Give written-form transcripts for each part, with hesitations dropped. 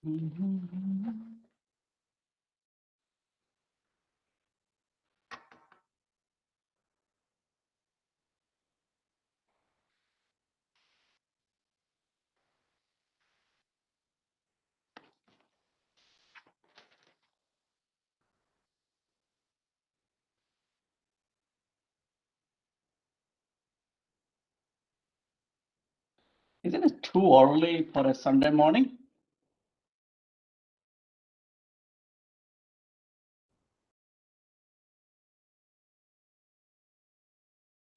Isn't it too early for a Sunday morning?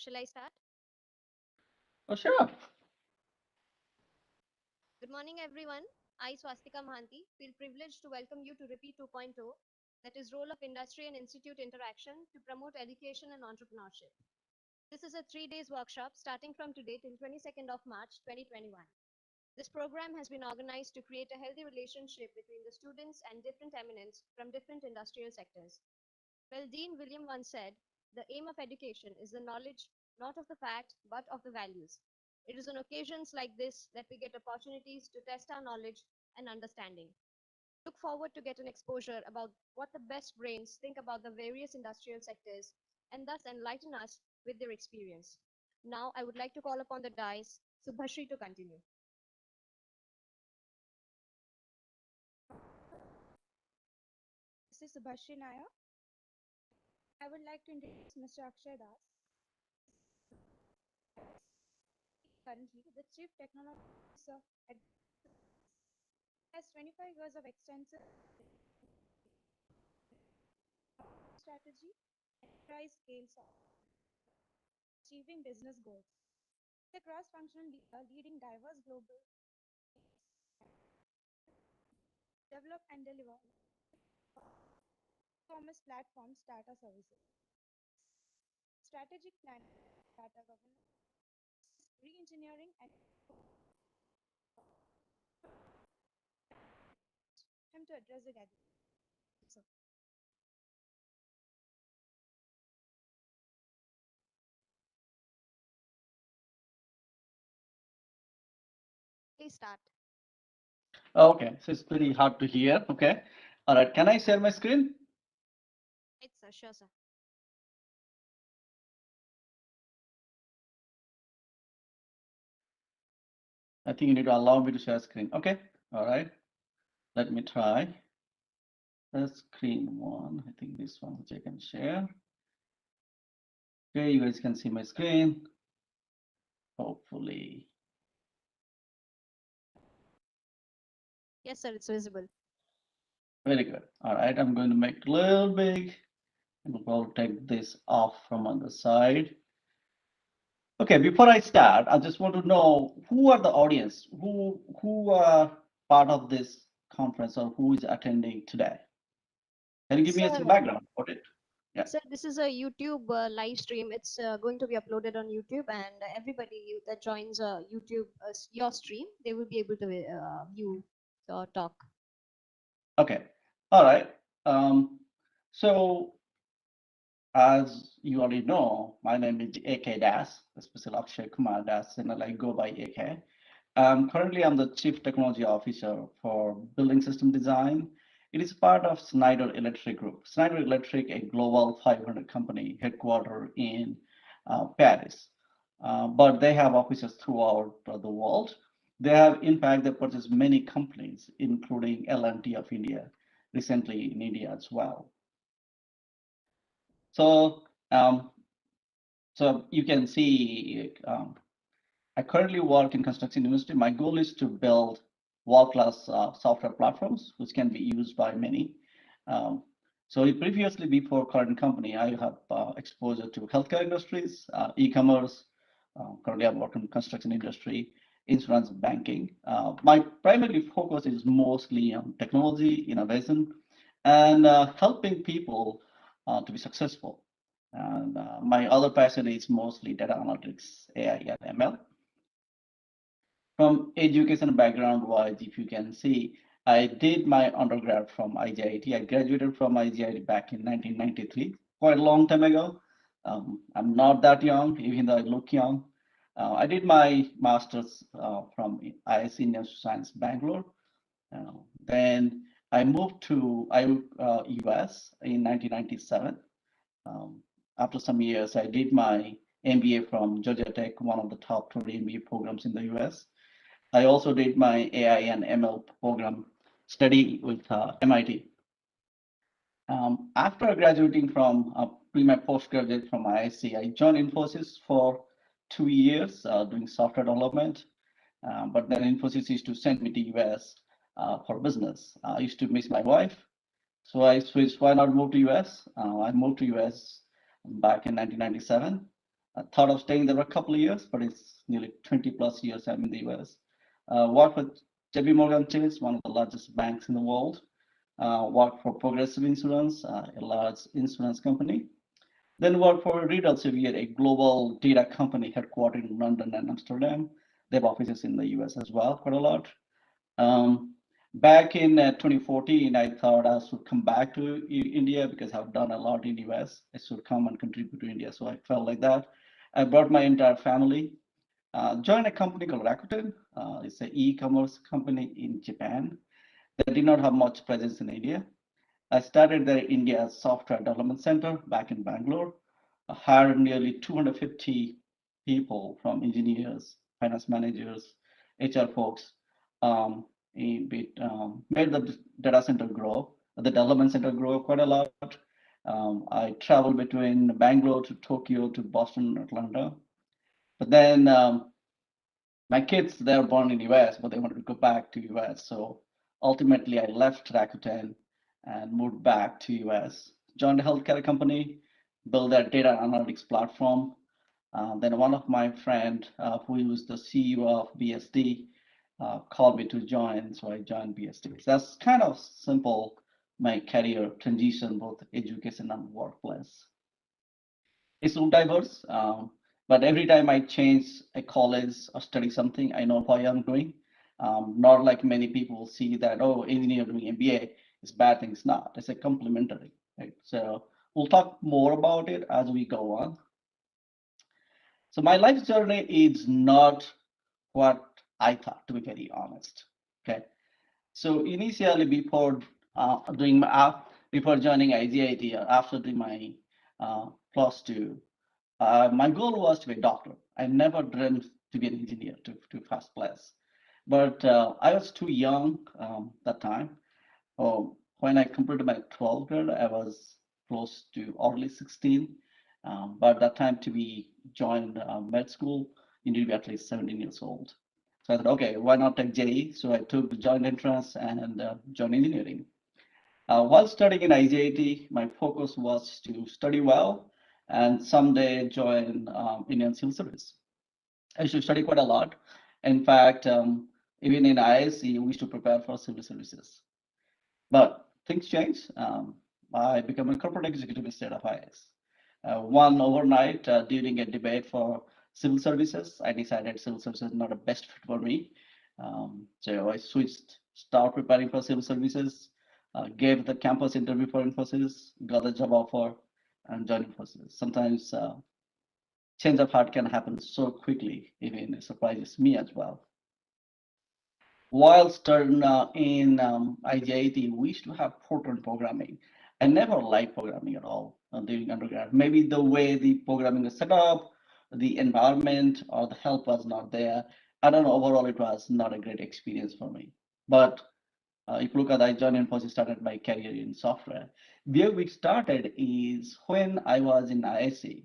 Shall I start? Oh, sure. Good morning, everyone. I, Swastika Mahanti, feel privileged to welcome you to Riiipee 2.0, that is, Role of Industry and Institute Interaction to promote education and entrepreneurship. This is a 3 days workshop starting from today till 22nd of March 2021. This program has been organized to create a healthy relationship between the students and different eminents from different industrial sectors. Well, Dean William once said, the aim of education is the knowledge not of the fact but of the values. It is on occasions like this that we get opportunities to test our knowledge and understanding. Look forward to get an exposure about what the best brains think about the various industrial sectors and thus enlighten us with their experience. Now, I would like to call upon the dais Subhashri to continue. This is Subhashri Nayak. I would like to introduce Mr. Akshaya Das, currently the Chief Technology Officer at has 25 years of extensive strategy, enterprise scale achieving business goals. The cross-functional leader leading diverse global develop and deliver e-commerce platforms data services, strategic planning, data governance, re-engineering and him to address the gathering. So, Please start. Okay, so it's pretty hard to hear. Okay. All right. Can I share my screen? Right, sir. Sure, sir. I think you need to allow me to share screen. Okay. All right. Let me try. The screen one. I think this one which I can share. Okay, you guys can see my screen. Hopefully. Yes, sir. It's visible. Very good. All right. I'm going to make it a little big. And we'll take this off from on the side. Okay, before I start, I just want to know who are the audience, who are part of this conference or who is attending today. Can you give me Sir, some background about it? Yeah. sir, this is a YouTube live stream. It's going to be uploaded on YouTube, and everybody that joins YouTube, your stream, they will be able to view or talk. Okay. All right. So as you already know, my name is AK Das, especially Akshay Kumar Das, and I go by AK. Currently, I'm the Chief Technology Officer for Building System Design. It is part of Schneider Electric Group. Schneider Electric, a global 500 company headquartered in Paris, but they have offices throughout the world. They have, in fact, they purchased many companies, including L&T of India, recently in India as well. So, um, so you can see I currently work in construction industry. My goal is to build world-class software platforms, which can be used by many. Um, so previously, before current company, I have exposure to healthcare industries, e-commerce. Currently, I work in construction industry, insurance, banking. My primary focus is mostly on technology, innovation, and helping people to be successful. And my other passion is mostly data analytics, AI, and ML. From education background wise, if you can see, I did my undergrad from IGIT. I graduated from IGIT back in 1993, quite a long time ago. I'm not that young, even though I look young. I did my master's from IISc Science Bangalore. Uh, Then I moved to US in 1997. Um, After some years, I did my MBA from Georgia Tech, one of the top 20 MBA programs in the US. I also did my AI and ML program study with MIT. After graduating from doing my postgraduate from IIC, I joined Infosys for 2 years doing software development. But then Infosys used to send me to US for business. I used to miss my wife, so I switched. Why not move to US? I moved to US back in 1997. I thought of staying there a couple of years, but it's nearly 20 plus years I'm in the US. Worked with JP Morgan Chase, one of the largest banks in the world. Worked for Progressive Insurance, a large insurance company. Then worked for Riiipee, a global data company headquartered in London and Amsterdam. They have offices in the US as well, quite a lot. Back in 2014, I thought I should come back to India because I've done a lot in US. I should come and contribute to India. So I felt like that. I brought my entire family, joined a company called Rakuten. It's an e-commerce company in Japan. They did not have much presence in India. I started the India Software Development Center back in Bangalore. I hired nearly 250 people from engineers, finance managers, HR folks. Made the data center grow, the development center grow quite a lot. I traveled between Bangalore to Tokyo to Boston, Atlanta. But then my kids, they were born in US, but they wanted to go back to US. So ultimately, I left Rakuten and moved back to US, joined a healthcare company, built a data analytics platform. Then one of my friend, who was the CEO of BSD, called me to join, so I joined BSD. So that's kind of simple, my career transition, both education and workplace. It's so diverse, but every time I change a college or study something, I know why I'm doing. Not like many people see that, oh, engineer doing MBA is bad thing. It's not. It's a complementary, right? So we'll talk more about it as we go on. So my life journey is not what I thought, to be very honest. Okay. So initially, before joining IGIT or after doing my plus two, my goal was to be a doctor. I never dreamed to be an engineer to first place, but I was too young that time. When I completed my 12th grade, I was close to early 16. But that time to be joined med school, you need to be at least 17 years old. So I thought, okay, why not take JE? So I took the joint entrance and joined engineering. While studying in IGIT, my focus was to study well and someday join Indian Civil Service. I used to study quite a lot. In fact, even in ISC, we used to prepare for civil services. But things changed. I became a corporate executive instead of IS. One overnight, during a debate for civil services, I decided civil services is not the best fit for me. So I switched, started preparing for civil services, gave the campus interview for Infosys, got the job offer, and joined Infosys. Sometimes change of heart can happen so quickly, even it surprises me as well. While studying in IGIT, we used to have Fortran programming. I never liked programming at all during undergrad. Maybe the way the programming is set up, the environment, or the help was not there. I don't know. Overall, it was not a great experience for me. But if you look at, I joined Infosys, started my career in software. Where we started is when I was in ISC.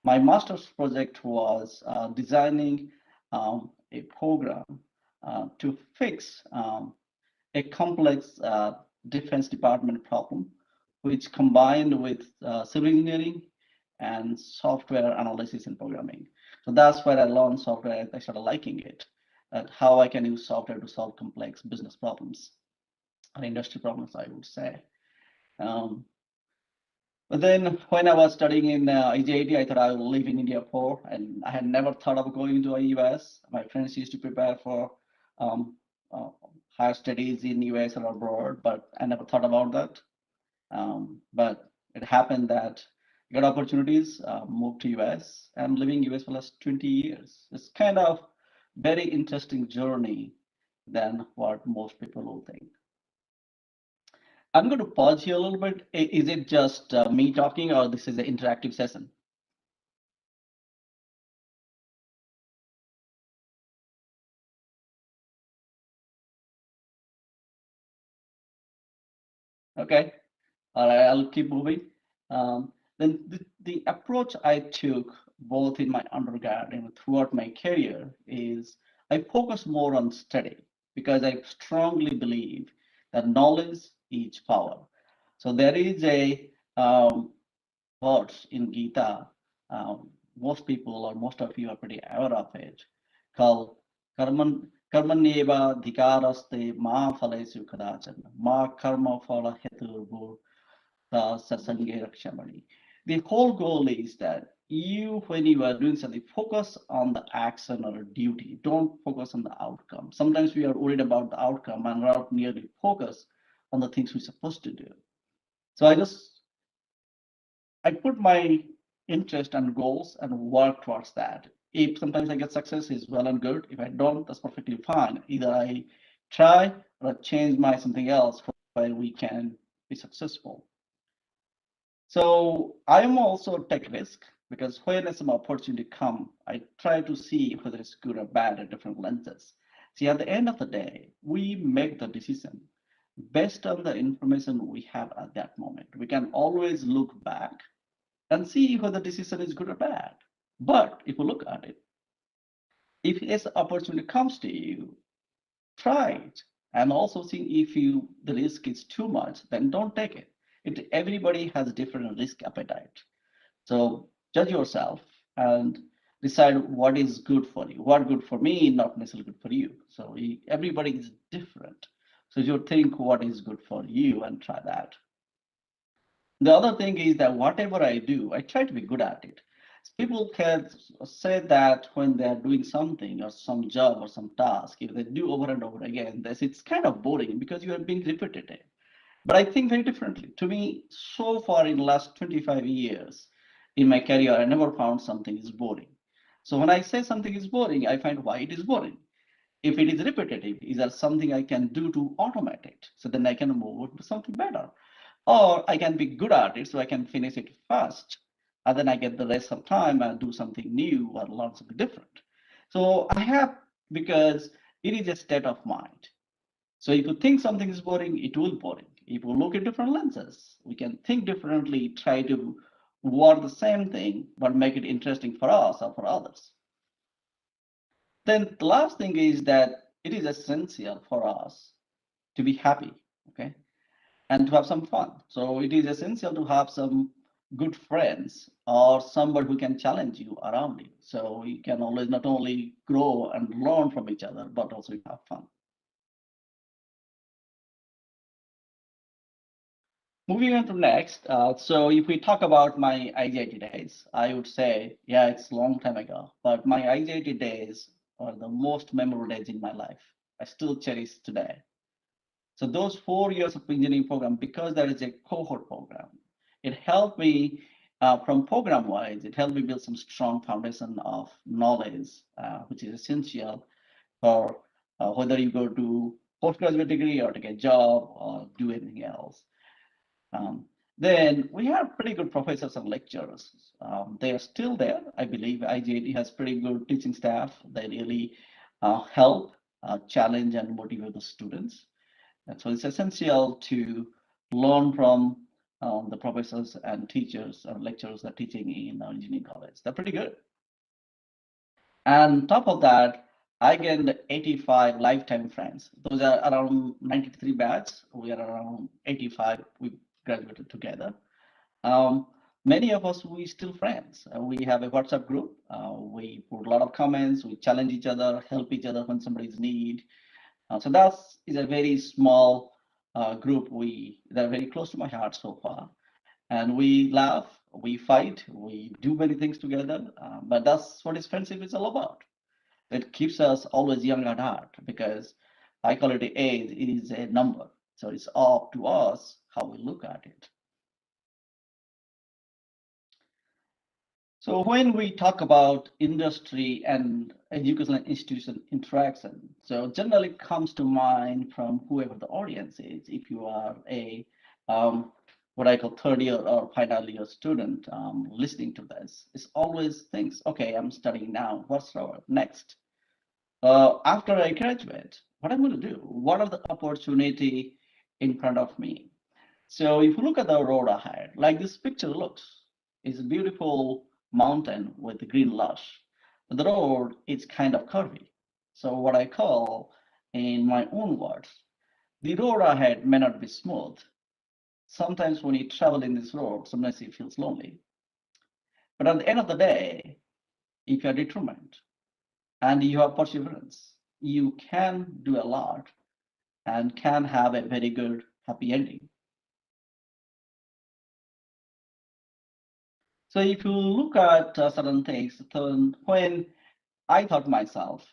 My master's project was designing a program to fix a complex defense department problem, which combined with civil engineering and software analysis and programming. So that's where I learned software. I started liking it, and how I can use software to solve complex business problems or industry problems, I would say. Um, but then when I was studying in IGIT, I thought I would live in India for, and I had never thought of going to a US. My friends used to prepare for um, uh, higher studies in US or abroad, but I never thought about that. But it happened that I got opportunities, moved to US. I'm living US for the last 20 years. It's kind of very interesting journey than what most people will think. I'm going to pause here a little bit. Is it just me talking, or this is an interactive session? Okay. All right, I'll keep moving. Then the approach I took both in my undergrad and throughout my career is I focus more on study because I strongly believe that knowledge is power. So there is a words in Gita, most people or most of you are pretty aware of it, called karmanyeva dhikaraste ma phalesu kadachan ma karma phala hetu satsange rakshamani. The whole goal is that you, when you are doing something, focus on the action or duty. Don't focus on the outcome. Sometimes we are worried about the outcome and not nearly focus on the things we're supposed to do. So I put my interest and goals and work towards that. If sometimes I get success, is well and good. If I don't, that's perfectly fine. Either I try or I change my something else where we can be successful. So I'm also take risk because when some opportunity come, I try to see whether it's good or bad at different lenses. See, at the end of the day, we make the decision based on the information we have at that moment. We can always look back and see whether the decision is good or bad. But if you look at it, if this opportunity comes to you, try it and also see if you the risk is too much, then don't take it. Everybody has different risk appetite. So judge yourself and decide what is good for you. What good for me, not necessarily good for you. So everybody is different. So you think what is good for you and try that. The other thing is that whatever I do, I try to be good at it. People can say that when they're doing something or some job or some task, if they do over and over again, it's kind of boring because you are being repetitive. But I think very differently. To me, so far in the last 25 years in my career, I never found something is boring. So when I say something is boring, I find why it is boring. If it is repetitive, is there something I can do to automate it? So then I can move to something better. Or I can be good at it so I can finish it fast. And then I get the rest of time and do something new or learn something different. So I have, because it is a state of mind. So if you think something is boring, it will boring. If we look at different lenses, we can think differently, try to work the same thing, but make it interesting for us or for others. Then the last thing is that it is essential for us to be happy, okay, and to have some fun. So it is essential to have some good friends or somebody who can challenge you around you. So we can always not only grow and learn from each other, but also have fun. Moving on to next. So if we talk about my IGIT days, I would say, yeah, it's a long time ago, but my IGIT days are the most memorable days in my life. I still cherish today. So those 4 years of engineering program, because there is a cohort program, it helped me from program wise, it helped me build some strong foundation of knowledge, which is essential for whether you go to postgraduate degree or take a job or do anything else. Then we have pretty good professors and lecturers. They are still there. I believe IGIT has pretty good teaching staff. They really help challenge and motivate the students. And so it's essential to learn from the professors and teachers or lecturers that are teaching in our engineering college. They're pretty good. And on top of that, I gained 85 lifetime friends. Those are around 93 batch. We are around 85. We graduated together. Um, Many of us, we still friends. We have a WhatsApp group. We put a lot of comments. We challenge each other, help each other when somebody's need. So that is a very small group. They're very close to my heart so far, and we laugh, we fight, we do many things together. But that's what is friendship is all about. It keeps us always young at heart because I call it age is a number. So it's up to us how we look at it. So when we talk about industry and educational institution interaction, so generally comes to mind from whoever the audience is. If you are a what I call third year or final year student listening to this, it's always thinks, okay, I'm studying now. What's our next? After I graduate, what I'm going to do? What are the opportunity in front of me? So if you look at the road ahead, like this picture looks, it's a beautiful mountain with green lush. But the road is kind of curvy. So what I call, in my own words, the road ahead may not be smooth. Sometimes when you travel in this road, sometimes it feels lonely. But at the end of the day, if you're determined and you have perseverance, you can do a lot and can have a very good happy ending. So if you look at certain things, then when I thought myself,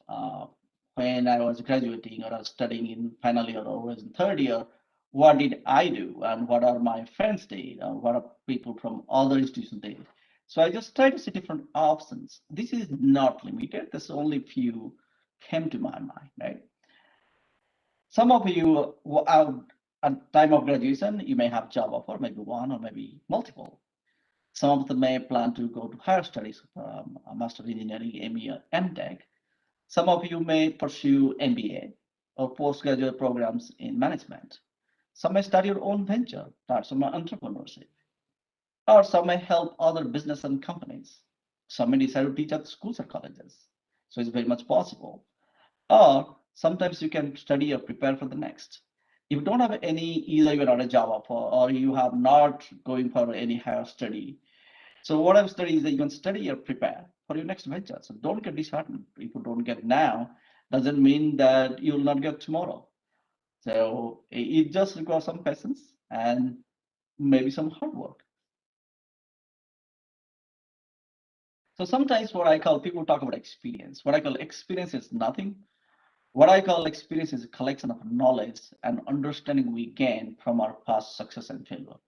when I was graduating or I was studying in final year or was in third year, what did I do and what are my friends did or what are people from other institutions did? So I just tried to see different options. This is not limited. There's only few came to my mind, right? Some of you out at time of graduation, you may have job offer, maybe one or maybe multiple. Some of them may plan to go to higher studies, a master in engineering, ME, or MTech. Some of you may pursue MBA or postgraduate programs in management. Some may start your own venture, start some entrepreneurship, or some may help other business and companies. Some may decide to teach at schools or colleges. So it's very much possible. Or sometimes you can study or prepare for the next. If you don't have any, either you're not a job offer or you have not going for any higher study. So what I've studied is that you can study or prepare for your next venture. So don't get disheartened. If you don't get now, doesn't mean that you'll not get tomorrow. So it just requires some patience and maybe some hard work. So sometimes what I call people talk about experience. What I call experience is nothing. What I call experience is a collection of knowledge and understanding we gain from our past success and failure.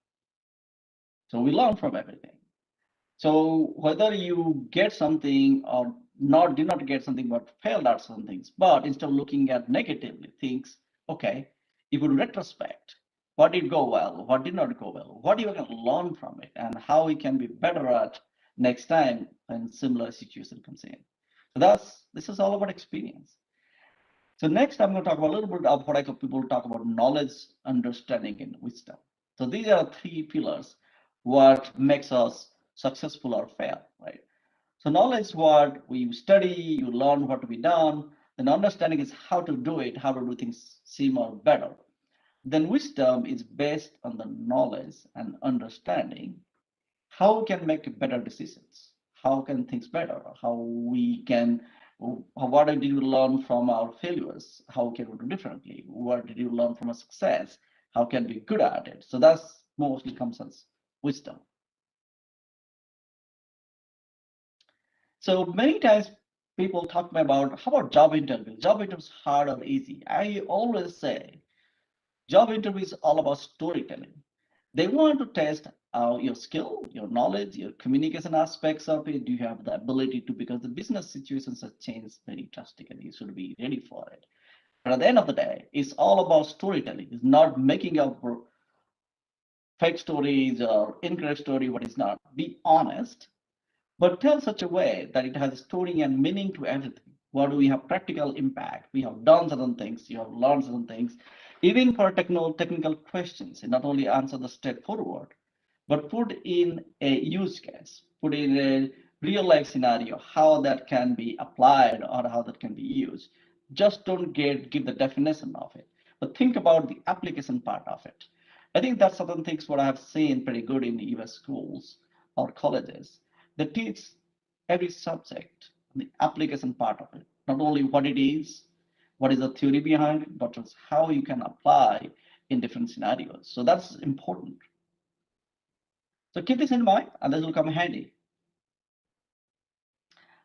So we learn from everything. So whether you get something or not, did not get something, but failed at some things, but instead of looking at negatively, things, okay, if you retrospect, what did go well, what did not go well, what you can learn from it, and how we can be better at next time when similar situation comes in. So this is all about experience. So next, I'm going to talk about a little bit of what I call people talk about knowledge, understanding, and wisdom. So these are three pillars, what makes us successful or fail, right? So knowledge is what we study, you learn what to be done. Then understanding is how to do it, how to do things seem or better. Then wisdom is based on the knowledge and understanding how we can make better decisions, how can things better, how we can, what did you learn from our failures, how can we do differently, what did you learn from a success, how can we be good at it. So that's mostly comes as wisdom. So many times people talk to me about how about job interviews. Job interviews hard or easy. I always say job interview is all about storytelling. They want to test your skill, your knowledge, your communication aspects of it. Do you have the ability to? Because the business situations have changed very drastically. You should be ready for it. But at the end of the day, it's all about storytelling. It's not making up fake stories or incorrect story. What is not. Be honest, but tell such a way that it has a story and meaning to everything. What do we have practical impact? We have done certain things, you have learned certain things, even for technical questions, and not only answer the straightforward, but put in a use case, put in a real life scenario, how that can be applied or how that can be used. Just don't give the definition of it, but think about the application part of it. I think that's certain things what I have seen pretty good in US schools or colleges. They teach every subject, the application part of it, not only what it is, what is the theory behind it, but it's how you can apply in different scenarios. So that's important. So keep this in mind, and this will come handy.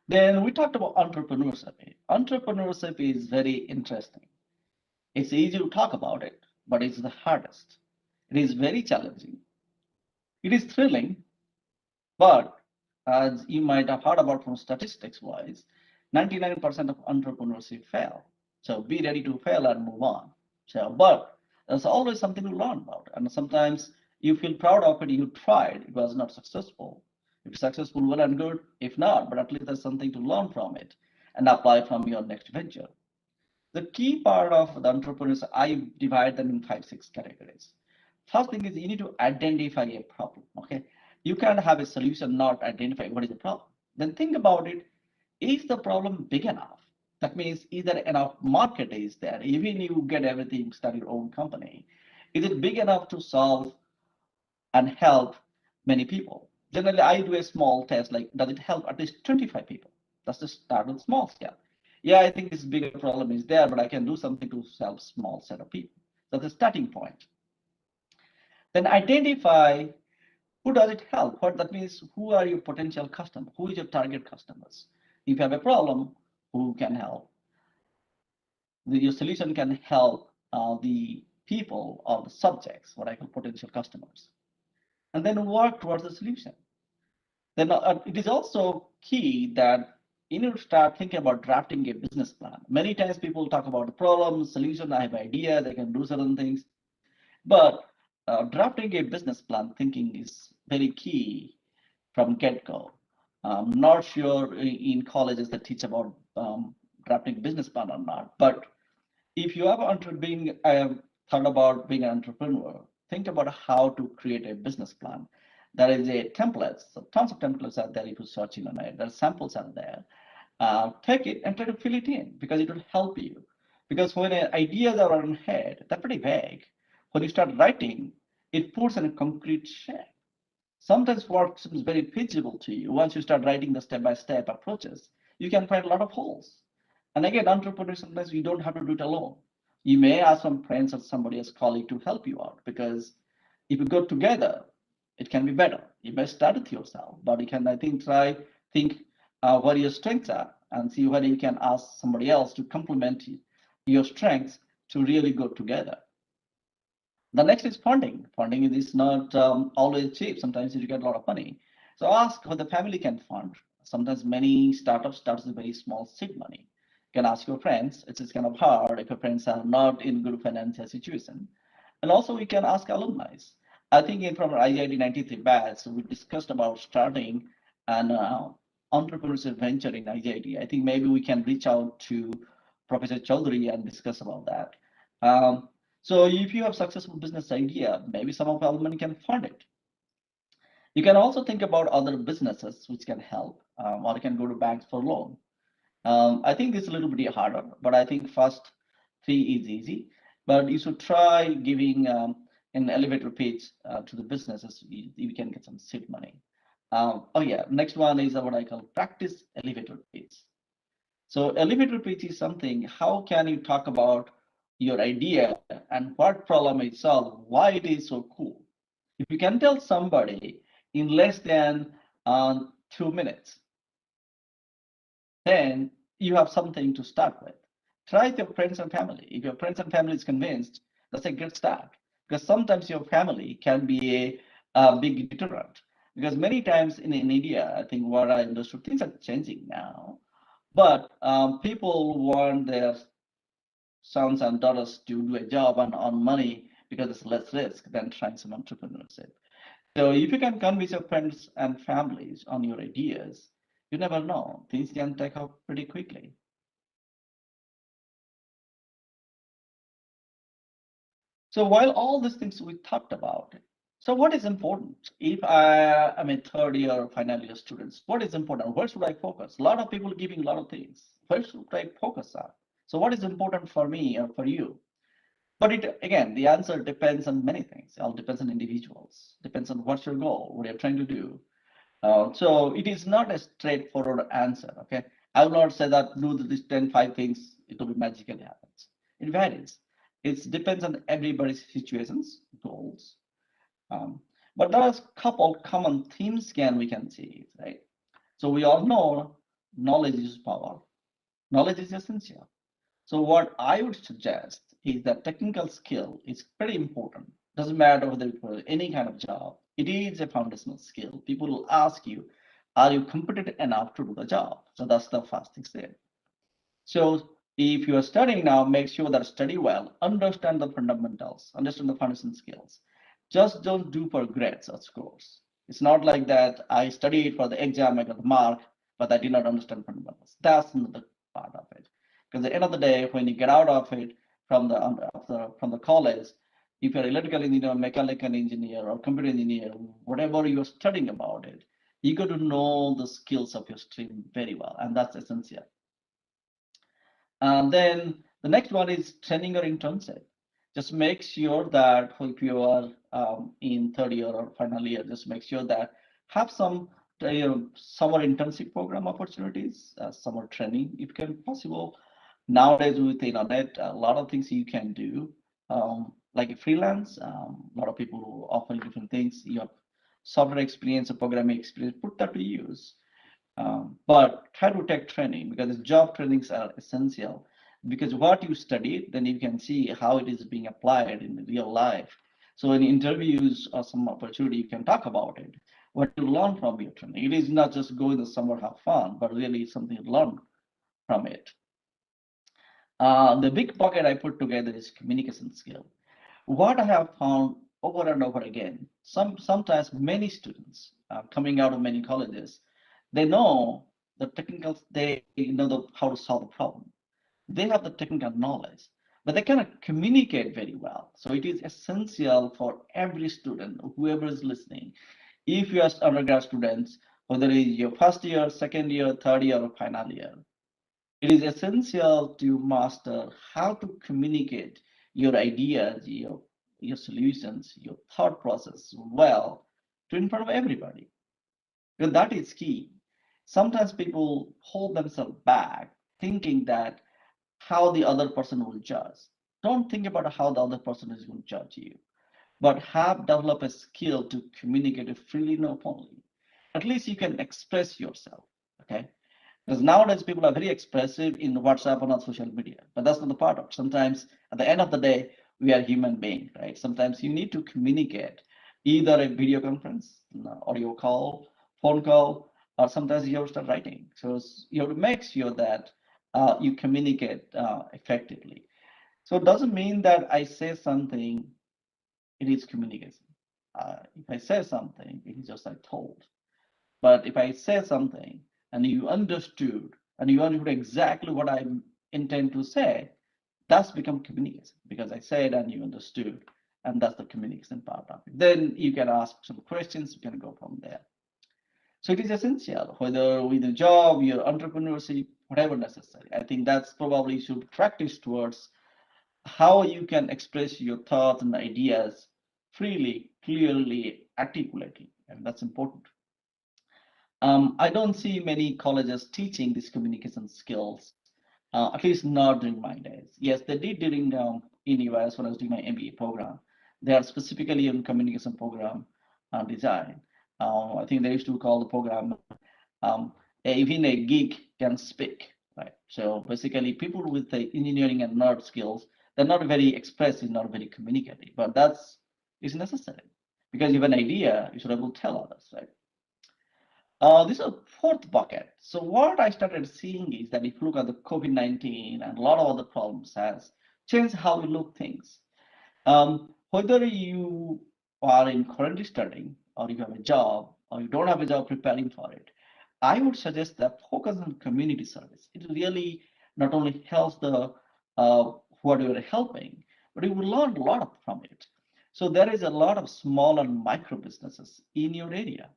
Then we talked about entrepreneurship. Entrepreneurship is very interesting. It's easy to talk about it, but it's the hardest. It is very challenging. It is thrilling, but as you might have heard about from statistics wise, 99% of entrepreneurs fail. So be ready to fail and move on. So, but there's always something to learn about. And sometimes you feel proud of it, you tried, it was not successful. If successful, well and good. If not, but at least there's something to learn from it and apply from your next venture. The key part of the entrepreneurs, I divide them in five, six categories. First thing is you need to identify a problem. Okay. You can't have a solution, not identify what is the problem. Then think about it. Is the problem big enough? That means is there enough market is there? Even you get everything, start your own company. Is it big enough to solve and help many people? Generally, I do a small test like, does it help at least 25 people? That's just start with small scale. Yeah, I think this bigger problem is there, but I can do something to help small set of people. That's the starting point. Then identify who does it help. What that means, who are your potential customers? Who is your target customers? If you have a problem, who can help? Your solution can help the people or the subjects, what I call potential customers, and then work towards the solution. Then it is also key that you need to start thinking about drafting a business plan. Many times people talk about the problem, solution, I have ideas, I can do certain things, but drafting a business plan thinking is very key from get-go. I'm not sure in colleges that teach about drafting business plan or not, but if you have being thought about being an entrepreneur, think about how to create a business plan. There is a templates, so tons of templates out there. If you search in on it, there are samples out there. Take it and try to fill it in because it will help you. Because when ideas are on head, they're pretty vague. When you start writing, it puts in a concrete shape. Sometimes what seems very feasible to you, once you start writing the step-by-step approaches, you can find a lot of holes. And again, entrepreneurs, sometimes you don't have to do it alone. You may ask some friends or somebody as colleague to help you out because if you go together, it can be better. You may start with yourself, but you can, I think, think what your strengths are and see whether you can ask somebody else to complement your strengths to really go together. The next is funding. Funding is not always cheap. Sometimes you get a lot of money. So ask what the family can fund. Sometimes many startups start with very small seed money. You can ask your friends. It's kind of hard if your friends are not in good financial situation. And also we can ask alumni. I think in from our IIT 93 batch, we discussed about starting an entrepreneurship venture in IIT. I think maybe we can reach out to Professor Chaudhary and discuss about that. So if you have successful business idea, maybe some of alumni can fund it. You can also think about other businesses which can help, or you can go to banks for loan. I think this is a little bit harder, but I think first three is easy. But you should try giving an elevator pitch to the businesses. You can get some seed money. Oh yeah, next one is what I call practice elevator pitch. So elevator pitch is something, how can you talk about your idea and what problem it solves, why it is so cool? If you can tell somebody in less than 2 minutes, then you have something to start with. Try with your friends and family. If your friends and family is convinced, that's a good start. Because sometimes your family can be a big deterrent. Because many times in India, I think what I understood, things are changing now. But people want their sons and daughters to do a job and earn money because it's less risk than trying some entrepreneurship. So if you can convince your friends and families on your ideas, you never know, things can take off pretty quickly. So while all these things we talked about, so what is important? If I am a third year or final year students, what is important? Where should I focus? A lot of people giving a lot of things. Where should I focus on? So what is important for me or for you? But it again, the answer depends on many things. It all depends on individuals. Depends on what's your goal, what you're trying to do. So it is not a straightforward answer. Okay, I will not say that do these 10, 5 things, it will be magically happens. It varies. It depends on everybody's situations, goals. Um, but there are a couple common themes we can see, right? So we all know knowledge is power. Knowledge is essential. So what I would suggest is that technical skill is pretty important. Doesn't matter whether it's for any kind of job. It is a foundational skill. People will ask you, are you competent enough to do the job? So that's the first thing there. So if you are studying now, make sure that study well, understand the fundamentals, understand the foundation skills. Just don't do for grades or scores. It's not like that I studied for the exam, I got the mark, but I did not understand fundamentals. That's not the part of it. Because at the end of the day, when you get out of it from the college, if you're electrical engineer, mechanical engineer, or computer engineer, whatever you're studying about it, you got to know the skills of your stream very well, and that's essential. And then the next one is training or internship. Just make sure that if you are in third year or final year, just make sure that have some summer internship program opportunities, summer training if can possible. Nowadays with the internet, a lot of things you can do, like a freelance. A lot of people offer different things. You have software experience or programming experience, put that to use. But try to take training because job trainings are essential because what you study, then you can see how it is being applied in real life. So in interviews or some opportunity, you can talk about it. What you learn from your training. It is not just go in the summer, have fun, but really something you learn from it. The big bucket I put together is communication skill. What I have found over and over again, sometimes many students coming out of many colleges, they know the technical, they know how to solve the problem. They have the technical knowledge, but they cannot communicate very well. So it is essential for every student, whoever is listening, if you are undergrad students, whether it is your first year, second year, third year, or final year, it is essential to master how to communicate your ideas, your solutions, your thought process well to in front of everybody. Because that is key. Sometimes people hold themselves back thinking that how the other person will judge. Don't think about how the other person is going to judge you, but have developed a skill to communicate freely and openly. At least you can express yourself. Okay. Because nowadays people are very expressive in WhatsApp and on social media, but that's not the part of it. Sometimes at the end of the day, we are human beings, right? Sometimes you need to communicate either a video conference, audio call, phone call, or sometimes you have to start writing. So you have to make sure that you communicate effectively. So it doesn't mean that I say something, it is communication. If I say something, it is just I told. But if I say something and you understood and you understood exactly what I intend to say, that's become communication because I said and you understood, and that's the communication part of it. Then you can ask some questions, you can go from there. So it is essential, whether with a job, your entrepreneurship, whatever necessary. I think that's probably should practice towards how you can express your thoughts and ideas freely, clearly, articulately, and that's important. I don't see many colleges teaching these communication skills, at least not during my days. Yes, they did during in US when I was doing my MBA program. They are specifically in communication program design. I think they used to call the program even a geek can speak, right? So basically, people with the engineering and nerd skills, they're not very expressive, not very communicative, but that's is necessary because you have an idea, you should be able to tell others, right? This is a fourth bucket. So what I started seeing is that if you look at the COVID-19 and a lot of other problems has changed how we look things. Whether you are in currently studying or you have a job or you don't have a job preparing for it, I would suggest that focus on community service. It really not only helps the what you are helping, but you will learn a lot from it. So there is a lot of small and micro businesses in your area.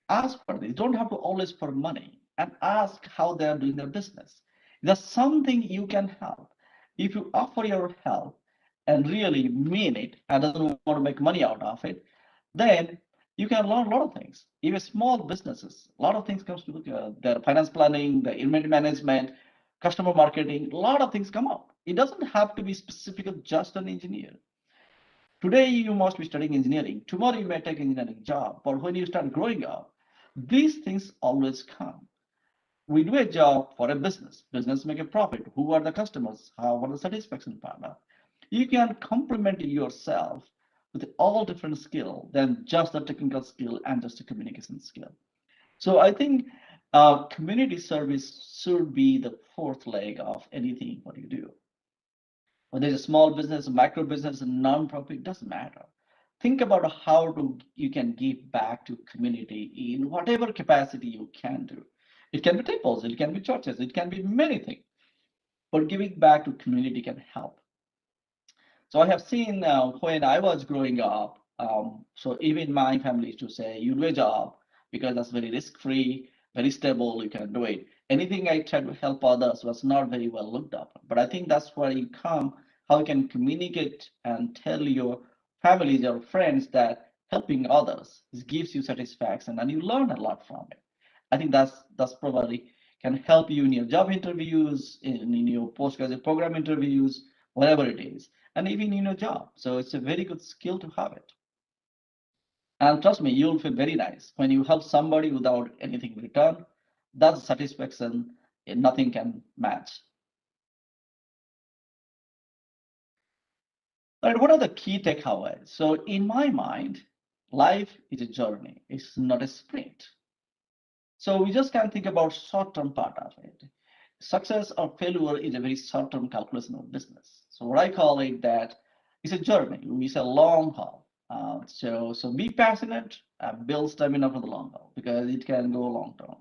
Ask for this. Don't have to always for money and ask how they are doing their business. There's something you can help. If you offer your help and really mean it and doesn't want to make money out of it, then you can learn a lot of things. Even small businesses, a lot of things comes to their finance planning, the inventory management, customer marketing, a lot of things come up. It doesn't have to be specific just an engineer. Today you must be studying engineering. Tomorrow you may take engineering job. But when you start growing up, these things always come. We do a job for a business. Business make a profit. Who are the customers? How are the satisfaction partner? You can complement yourself with all different skill than just the technical skill and just a communication skill. So I think community service should be the fourth leg of anything what you do. Whether it's a small business, a micro business, a non-profit, doesn't matter. Think about how you can give back to community in whatever capacity you can do. It can be temples, it can be churches, it can be many things. But giving back to community can help. So I have seen when I was growing up, so even my family used to say, you do a job because that's very risk-free, very stable, you can do it. Anything I tried to help others was not very well looked up. But I think that's where you come, how you can communicate and tell your families, your friends that helping others gives you satisfaction and you learn a lot from it. I think that's probably can help you in your job interviews, in your postgraduate program interviews, whatever it is, and even in your job. So it's a very good skill to have it. And trust me, you'll feel very nice when you help somebody without anything in return. That's satisfaction nothing can match. But what are the key takeaways? So in my mind, life is a journey. It's not a sprint. So we just can't think about short-term part of it. Success or failure is a very short-term calculation of business. So what I call it that it's a journey. It's a long haul. So be passionate, build stamina for the long haul because it can go long term.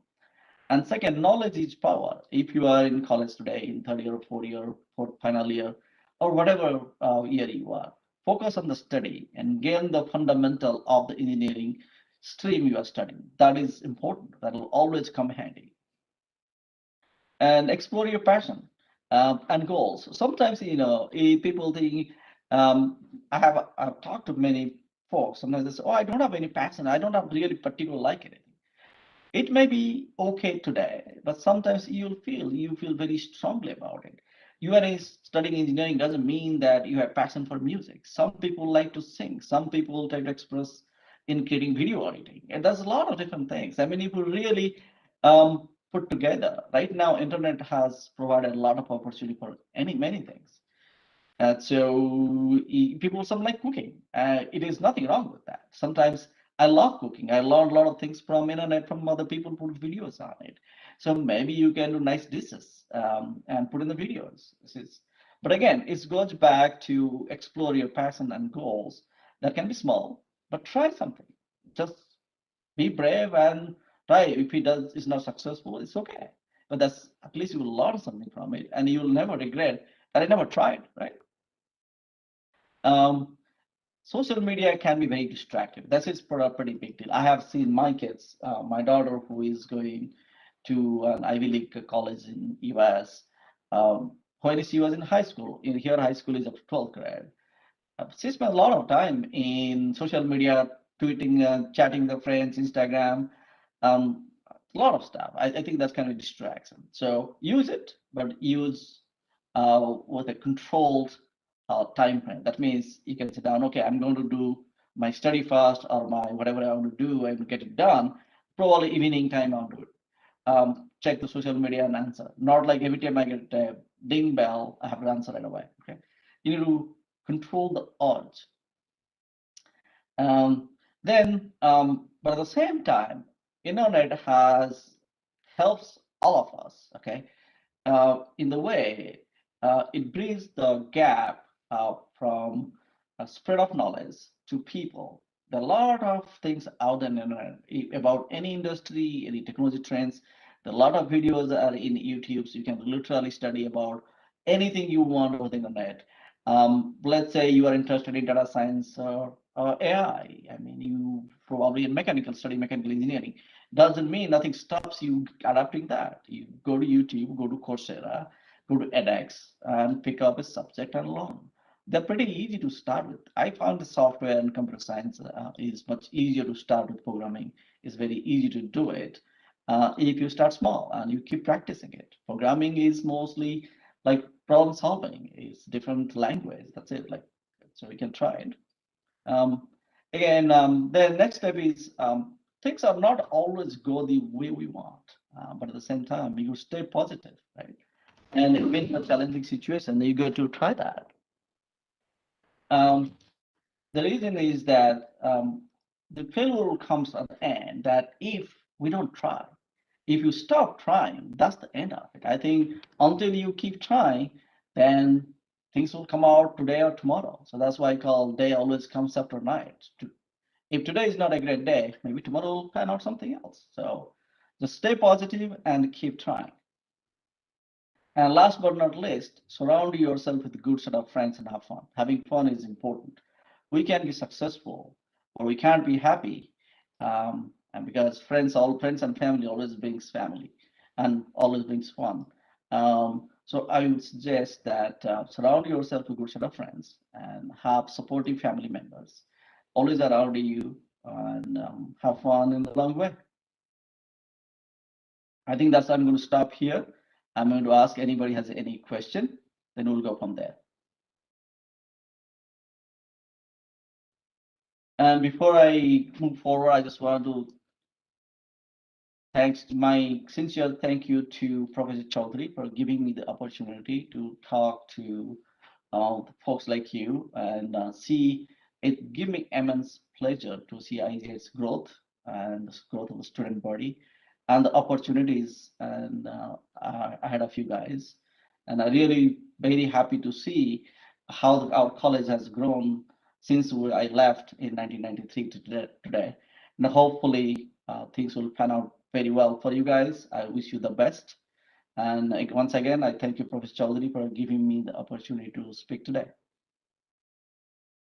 And second, knowledge is power. If you are in college today, in third year, fourth year, fourth final year, or whatever year you are, focus on the study and gain the fundamental of the engineering stream you are studying. That is important. That will always come handy. And explore your passion and goals. Sometimes, people think, um, I've talked to many folks. Sometimes they say, "Oh, I don't have any passion. I don't have really particular like it." It may be okay today, but sometimes you feel very strongly about it. You are studying engineering doesn't mean that you have passion for music. Some people like to sing. Some people try to express in creating video editing, and there's a lot of different things. I mean, if you really put together, right now, internet has provided a lot of opportunity for many things. People some like cooking. It is nothing wrong with that. Sometimes I love cooking. I learned a lot of things from internet from other people put videos on it. So maybe you can do nice dishes and put in the videos. But again, it goes back to explore your passion and goals that can be small, but try something. Just be brave and try. If it does is not successful, it's okay. But that's at least you will learn something from it, and you will never regret that I never tried, right? Um, Social media can be very distracting. That is a pretty big deal. I have seen my kids, my daughter who is going to an Ivy League college in US, when she was in high school. In here, high school is up to 12th grade. She spent a lot of time in social media, tweeting, chatting with friends, Instagram, a lot of stuff. I think that's kind of distraction. So use it, but use with a controlled time frame. That means you can sit down. Okay, I'm going to do my study first, or my whatever I want to do, and get it done. Probably evening time I'll do it. Check the social media and answer. Not like every time I get a ding bell, I have to answer right away. Okay, you need to control the urge. Um, but at the same time, internet has helps all of us. Okay, in the way it bridges the gap from a spread of knowledge to people. There are a lot of things out there on the internet about any industry, any technology trends. There are a lot of videos are in YouTube, so you can literally study about anything you want over the internet. Let's say you are interested in data science or AI. I mean, you probably in mechanical study mechanical engineering doesn't mean nothing stops you adapting that. You go to YouTube, go to Coursera, go to edX, and pick up a subject and learn. They're pretty easy to start with. I found the software and computer science is much easier to start with programming. It's very easy to do it if you start small and you keep practicing it. Programming is mostly like problem solving. It's different language. That's it. Like so, we can try it. Um, Again, the next step is things are not always go the way we want, but at the same time, you stay positive, right? And in a challenging situation, you go to try that. Um, the reason is that the failure comes at the end. That if we don't try. If you stop trying, that's the end of it. I think until you keep trying, then things will come out today or tomorrow. So that's why I call day always comes after night. If today is not a great day, maybe tomorrow will pan out something else. So just stay positive and keep trying. And last but not least, surround yourself with a good set of friends and have fun. Having fun is important. We can be successful, or we can't be happy, and because all friends and family always brings family, and always brings fun. So I would suggest that surround yourself with a good set of friends and have supportive family members, always around you, and have fun in the long way. I think I'm going to stop here. I'm going to ask anybody has any question, then we'll go from there. And before I move forward, I just want to my sincere thank you to Professor Chaudhary for giving me the opportunity to talk to folks like you and see it. Give me immense pleasure to see IG's growth and the growth of the student body and the opportunities and ahead of you guys. And I really very happy to see how our college has grown since I left in 1993 to today. And hopefully things will pan out very well for you guys. I wish you the best. And once again, I thank you, Professor Chaudhary, for giving me the opportunity to speak today.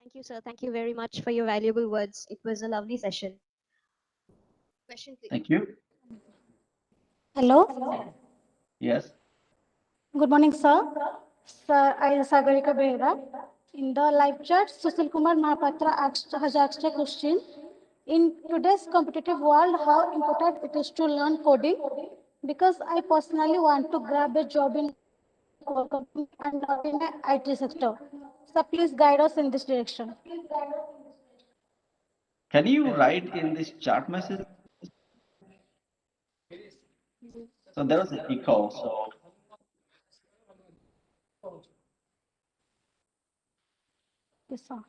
Thank you, sir. Thank you very much for your valuable words. It was a lovely session. Question, please. Thank you. Hello. Yes. Good morning, sir. Sir, I am Sagarika Behra. In the live chat, Sushil Kumar Mahapatra has asked a question. In today's competitive world, how important it is to learn coding? Because I personally want to grab a job in core company and not in the IT sector. So please guide us in this direction. Can you write in this chat message? So there was an echo. Yes, sir.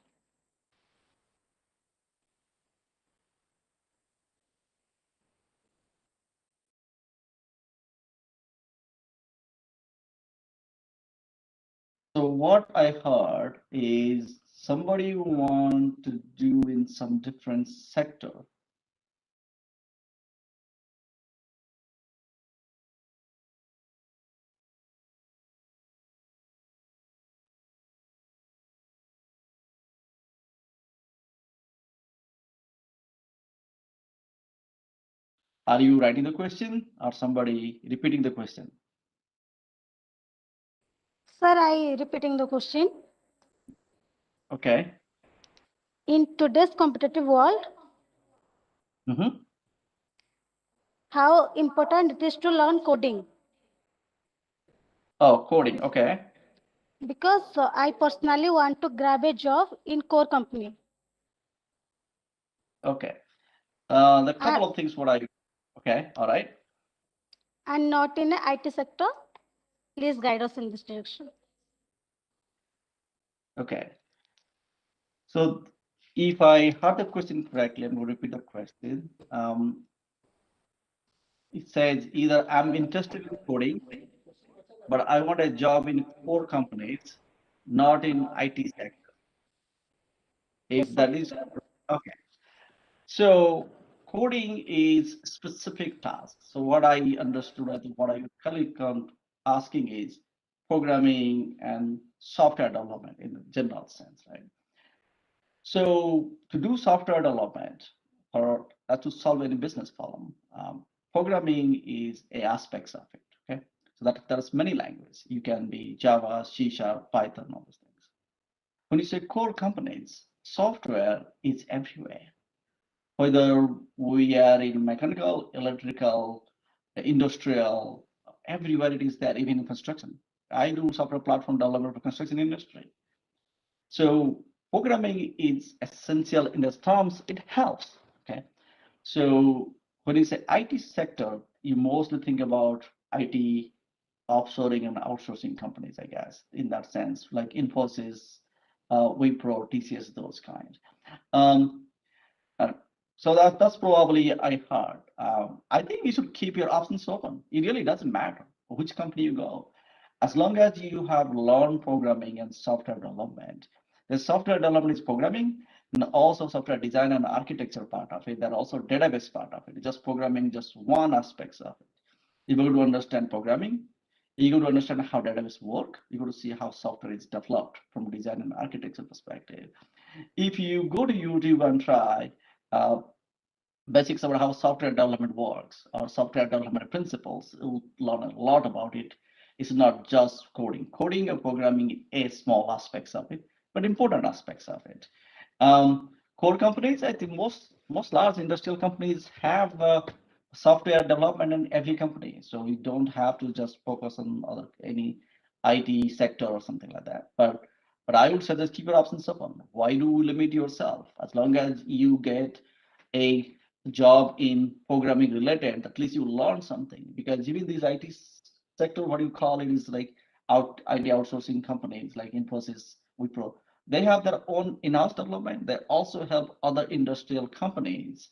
So what I heard is somebody want to do in some different sector. Are you writing the question or somebody repeating the question? Sir, I repeating the question. Okay. In today's competitive world, Mm-hmm. how important it is to learn coding? Oh, coding. Okay. Because I personally want to grab a job in core company. Okay. The couple of things okay. All right. And not in a IT sector. Please guide us in this direction. Okay. So if I heard the question correctly, I'm going to repeat the question. It says either I'm interested in coding, but I want a job in core companies, not in IT sector. If Yes, sir. that is okay. So coding is specific tasks. So what I understood, I think what I colleague asking is programming and software development in the general sense, right? So to do software development or to solve any business problem, programming is a aspects of it. Okay, so that there's many languages. You can be Java, C Sharp, Python, all those things. When you say core components, software is everywhere. Whether we are in mechanical, electrical, industrial, everywhere it is there, even in construction. I do software platform development for construction industry. So programming is essential in the terms, it helps. Okay. So when you say IT sector, you mostly think about IT offshoring and outsourcing companies, I guess, in that sense, like Infosys, Wipro, TCS, those kinds. Um, So that's probably I heard. I think you should keep your options open. It really doesn't matter which company you go, as long as you have learned programming and software development. The software development is programming, and also software design and architecture part of it. There also database part of it. Just programming, just one aspect of it. You go to understand programming. You go to understand how database work. You go to see how software is developed from a design and architecture perspective. If you go to YouTube and try uh, basics about how software development works or software development principles, you'll learn a lot about it. It's not just coding. Coding or programming is small aspects of it, but important aspects of it. Core companies, I think most large industrial companies have software development in every company, so we don't have to just focus on any IT sector or something like that. But I would suggest keep your options open. Why do you limit yourself? As long as you get a job in programming related, at least you learn something. Because even these IT sector, what you call it, is like IT outsourcing companies like Infosys, Wipro. They have their own in-house development. They also help other industrial companies.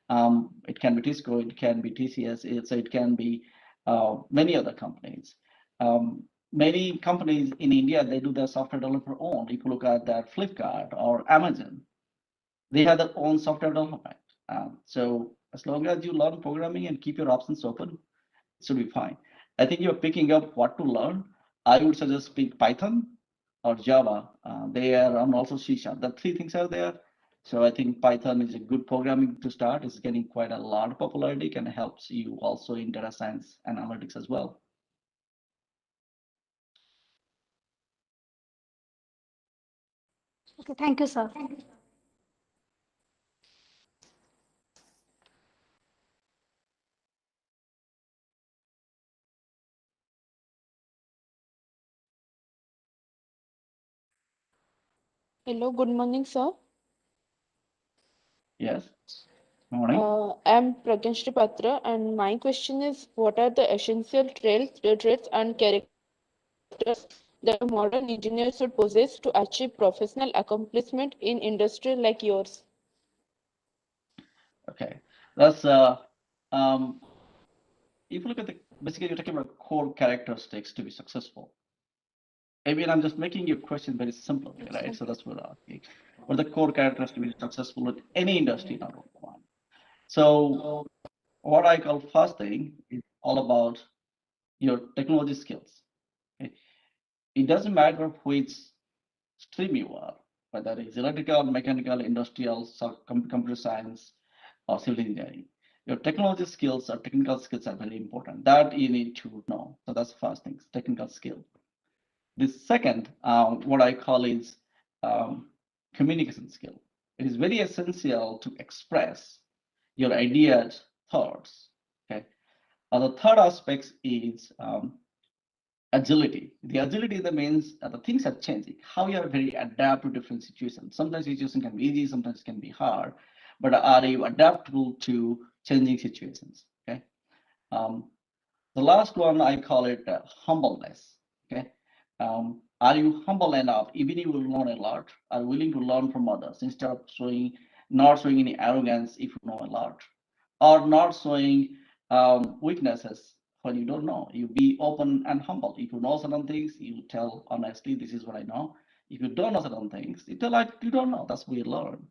It can be Tisco, it can be TCS, it can be many other companies. Many companies in India, they do their software developer own. If you look at that Flipkart or Amazon, they have their own software development. So as long as you learn programming and keep your options open, it should be fine. I think you're picking up what to learn. I would suggest pick Python or Java. There and also C#. The three things are there. So I think Python is a good programming to start. It's getting quite a lot of popularity and helps you also in data science and analytics as well. Okay, thank you, sir. Hello, good morning, sir. Yes. Morning. I'm Pragyanshri Patra, and my question is: what are the essential traits and characters that a modern engineer should possess to achieve professional accomplishment in industry like yours? Okay. That's um, if you look at the basically you're talking about core characteristics to be successful. I mean, I'm just making your question very simple, right? So that's what I'm asking. What are the core characteristics to be successful in any industry, number one? So what I call first thing is all about your technology skills. Okay? It doesn't matter which stream you are, whether it's electrical, mechanical, industrial, computer science, or civil engineering. Your technology skills or technical skills are very important. That you need to know. So that's the first thing, technical skill. The second, what I call is communication skill. It is very essential to express your ideas, thoughts. Okay. The third aspect is agility. The agility that means the things are changing. How you are very adapt to different situations. Sometimes situation can be easy, sometimes it can be hard, but are you adaptable to changing situations? Okay. Um, the last one, I call it humbleness. Okay. Are you humble enough, even if you will learn a lot, are willing to learn from others instead of not showing any arrogance if you know a lot, or not showing weaknesses when you don't know. You be open and humble. If you know certain things, you tell honestly, this is what I know. If you don't know certain things, you tell like you don't know. That's what we learn.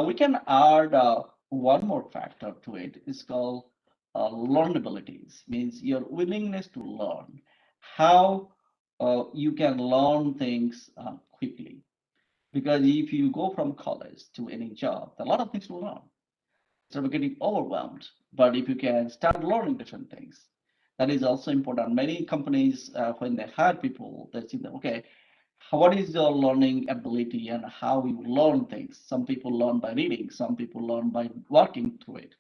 We can add one more factor to it. It's called learnabilities. Means your willingness to learn. How you can learn things quickly. Because if you go from college to any job, there are a lot of things to learn. So we're getting overwhelmed. But if you can start learning different things, that is also important. Many companies, when they hire people, they see that, okay, what is your learning ability and how you learn things? Some people learn by reading, some people learn by working through it,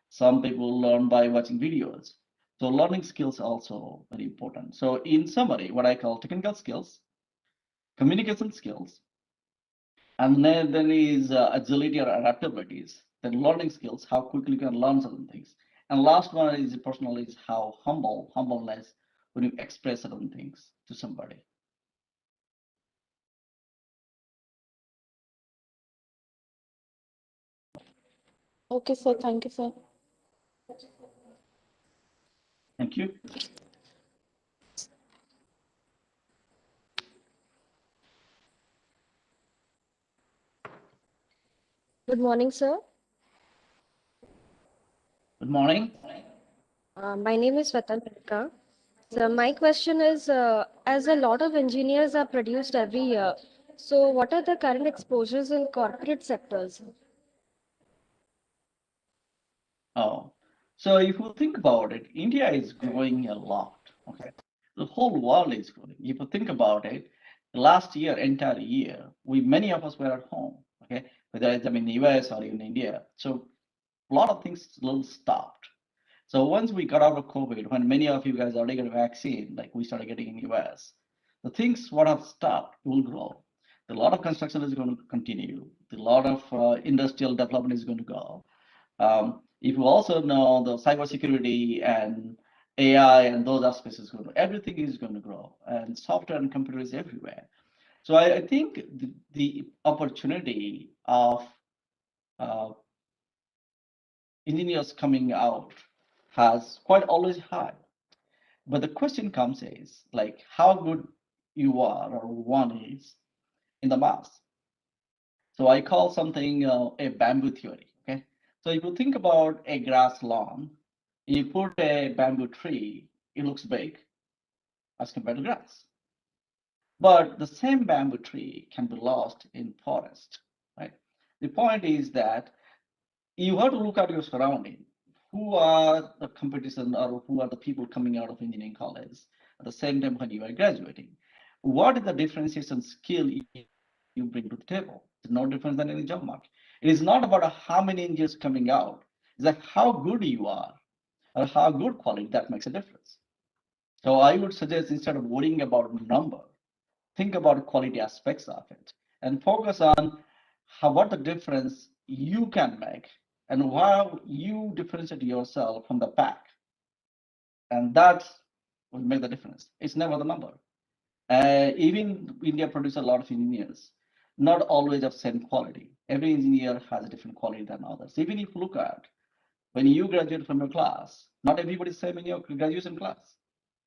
some people learn by watching videos. So learning skills also very important. So in summary, what I call technical skills, communication skills, and then there is agility or adaptabilities, then learning skills, how quickly you can learn certain things. And last one is personal is how humbleness when you express certain things to somebody. Okay, sir. Thank you, sir. Thank you. Good morning, sir. Good morning. My name is Vatanka. So my question is, as a lot of engineers are produced every year, so what are the current exposures in corporate sectors? Oh, so if you think about it, India is growing a lot. Okay, the whole world is growing. If you think about it, last year, entire year, we many of us were at home. Okay, whether it's in the US or even India, so a lot of things little stopped. So once we got out of COVID, when many of you guys already got a vaccine, like we started getting in US, the things what have stopped will grow. A lot of construction is going to continue. A lot of industrial development is going to go. If you also know the cybersecurity and AI and those aspects is going to, everything is going to grow, and software and computer is everywhere. So I think the opportunity of uh, engineers coming out has quite always high. But the question comes is like how good you are or one is in the mass. So I call something a bamboo theory. Okay. So if you think about a grass lawn, you put a bamboo tree, it looks big as compared to grass. But the same bamboo tree can be lost in forest, right? The point is that you have to look at your surrounding. Who are the competition or who are the people coming out of engineering college at the same time when you are graduating? What is the differentiation skill you bring to the table? It's no different than any job market. It is not about how many engineers coming out. It's like how good you are or how good quality that makes a difference. So I would suggest instead of worrying about number, think about quality aspects of it and focus on what the difference you can make and how you differentiate yourself from the pack. And that will make the difference. It's never the number. Even India produces a lot of engineers, not always of same quality. Every engineer has a different quality than others. Even if you look at when you graduate from your class, not everybody is same in your graduation class.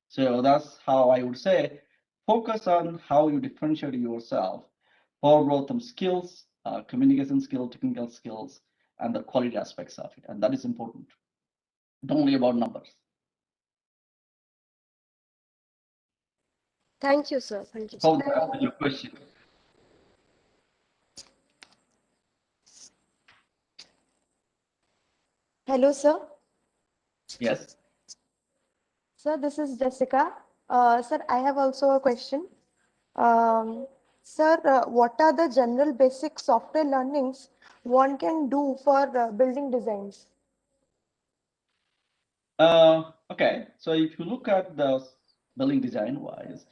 So that's how I would say focus on how you differentiate yourself for both some skills, communication skills, technical skills, and the quality aspects of it. And that is important. Don't worry about numbers. Thank you, sir. Thank you, sir. Hope that answers your question. Hello, sir. Yes. Sir, this is Jessica. Sir, I have also a question. Sir, what are the general basic software learnings one can do for building designs? Okay. So if you look at the building design wise,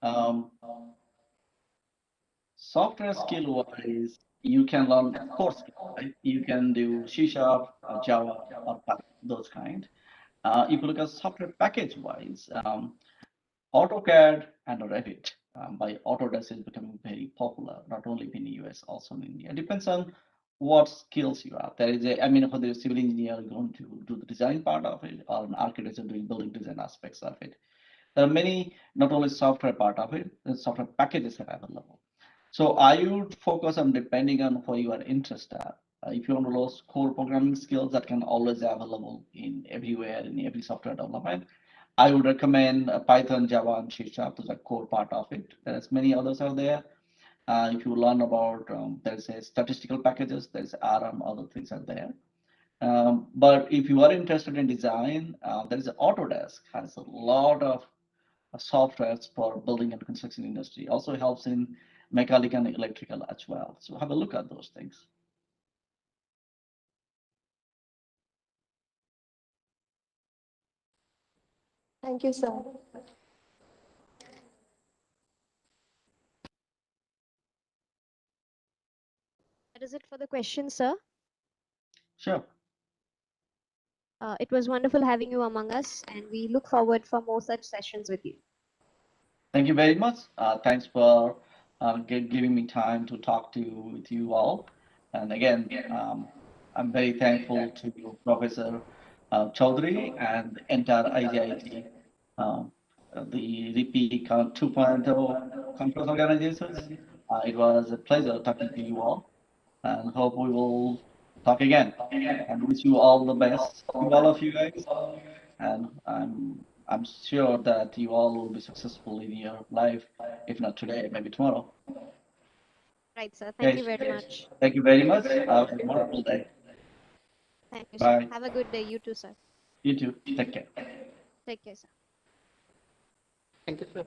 um, software skill wise, you can learn core skills, right? You can do C Sharp, Java, or Python, those kind. If you look at software package wise, AutoCAD and Revit by Autodesk is becoming very popular, not only in the US, also in India. It depends on what skills you have. There is a, I mean, whether a civil engineer going to do the design part of it or an architect is doing building design aspects of it. There are many, not only software part of it, the software packages are available. So I would focus on depending on where you are interested. If you want to learn core programming skills that can always be available in everywhere in every software development, I would recommend Python, Java, and C Sharp. Those are core part of it. There's many others out there. If you learn about, there's a statistical packages, there's RM, other things are there. But if you are interested in design, there is Autodesk has a lot of softwares for building and construction industry. Also helps in mechanical and electrical as well. So have a look at those things. Thank you, sir. That is it for the question, sir. Sure. It was wonderful having you among us, and we look forward for more such sessions with you. Thank you very much. Thanks for giving me time to talk to with you all. And again, I'm very thankful to Professor Chaudhary and the entire IGIT, the Riiipee 2.0 conference organizers. It was a pleasure talking to you all, and hope we will talk again. And wish you all the best to all of you guys. And I'm sure that you all will be successful in your life, if not today, maybe tomorrow. Right, sir. Thank you Okay, very much. thank you very much. Have a wonderful day. Thank you, sir. Bye. Have a good day. You too, sir. You too. Take care. Take care, sir. Thank you, sir.